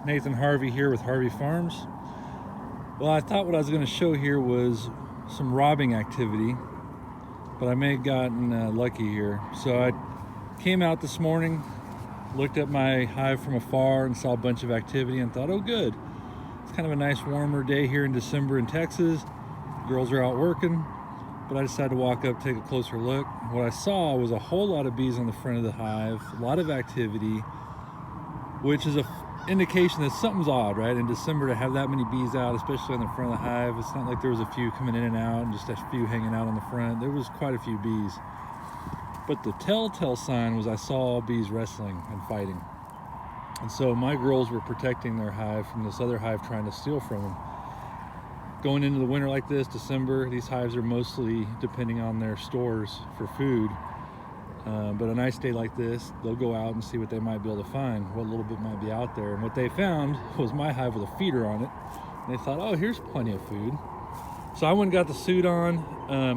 Nathan Harvey here with Harvey Farms. Well, I thought what I was going to show here was some robbing activity, but I may have gotten lucky here. So I came out this morning, looked at my hive from afar and saw a bunch of activity and thought, oh good, it's kind of a nice warmer day here in December in Texas. Girls are out working, but I decided to walk up, take a closer look. What I saw was a whole lot of bees on the front of the hive, a lot of activity, which is an indication that something's odd, right? In December to have that many bees out, especially on the front of the hive. It's not like there was a few coming in and out and just a few hanging out on the front. There was quite a few bees. But the telltale sign was I saw bees wrestling and fighting. And so my girls were protecting their hive from this other hive trying to steal from them. Going into the winter like this, December, these hives are mostly depending on their stores for food. But a nice day like this, they'll go out and see what they might be able to find, what little bit might be out there. And what they found was my hive with a feeder on it. And they thought, oh, here's plenty of food. So I went and got the suit on.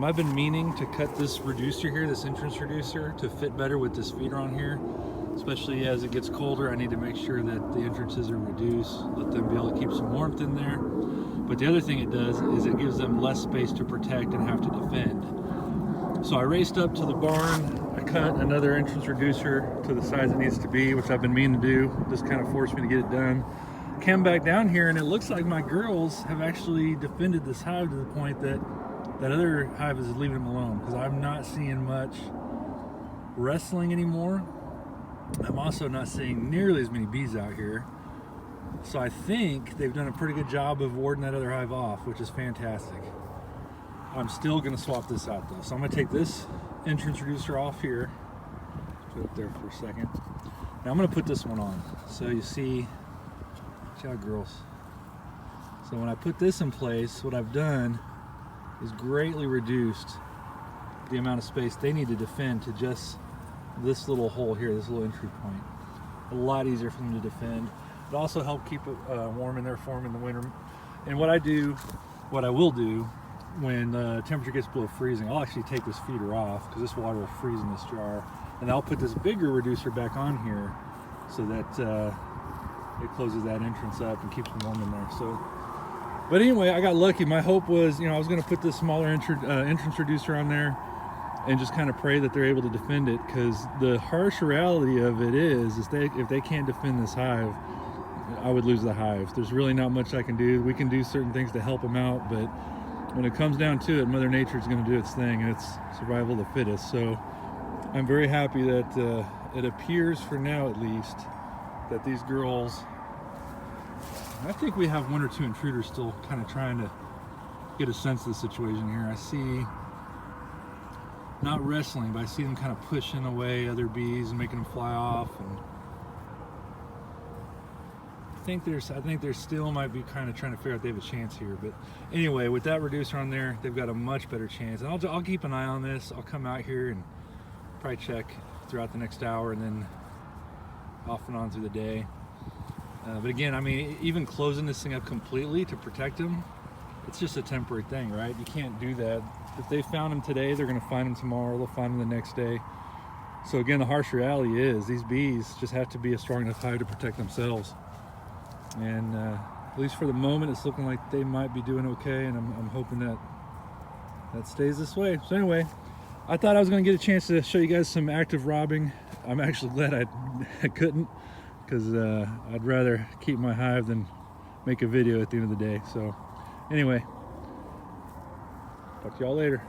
I've been meaning to cut this reducer here, this entrance reducer, to fit better with this feeder on here. Especially as it gets colder, I need to make sure that the entrances are reduced, let them be able to keep some warmth in there. But the other thing it does is it gives them less space to protect and have to defend. So I raced up to the barn, I cut another entrance reducer to the size it needs to be, which I've been meaning to do. This kind of forced me to get it done. Came back down here and it looks like my girls have actually defended this hive to the point that that other hive is leaving them alone, because I'm not seeing much wrestling anymore. I'm also not seeing nearly as many bees out here. So I think they've done a pretty good job of warding that other hive off, which is fantastic. I'm still gonna swap this out though. So I'm gonna take this entrance reducer off here, put it there for a second. Now I'm gonna put this one on. So you see, watch out girls. So when I put this in place, what I've done is greatly reduced the amount of space they need to defend to just this little hole here, this little entry point. A lot easier for them to defend. It also helped keep it warm in there for them in the winter. And what I will do when the temperature gets below freezing, I'll actually take this feeder off because this water will freeze in this jar. And I'll put this bigger reducer back on here so that it closes that entrance up and keeps them warm in there. So, but anyway, I got lucky. My hope was, I was gonna put this smaller entrance reducer on there and just kind of pray that they're able to defend it, because the harsh reality of it is if they can't defend this hive, I would lose the hive. There's really not much I can do. We can do certain things to help them out, but when it comes down to it, Mother Nature is going to do its thing, and it's survival of the fittest. So I'm very happy that it appears, for now at least, that these girls, I think we have one or two intruders still kind of trying to get a sense of the situation here. I see, not wrestling, but I see them kind of pushing away other bees and making them fly off. And I think there still might be kind of trying to figure out if they have a chance here. But anyway, with that reducer on there, they've got a much better chance. And I'll keep an eye on this. I'll come out here and probably check throughout the next hour and then off and on through the day. But again, I mean, even closing this thing up completely to protect them, it's just a temporary thing, right? You can't do that. If they found them today, they're going to find them tomorrow. They'll find them the next day. So again, the harsh reality is these bees just have to be a strong enough hive to protect themselves. And at least for the moment, it's looking like they might be doing okay, and I'm hoping that stays this way. So anyway, I thought I was going to get a chance to show you guys some active robbing. I'm actually glad I couldn't, because I'd rather keep my hive than make a video at the end of the day. So anyway, talk to y'all later.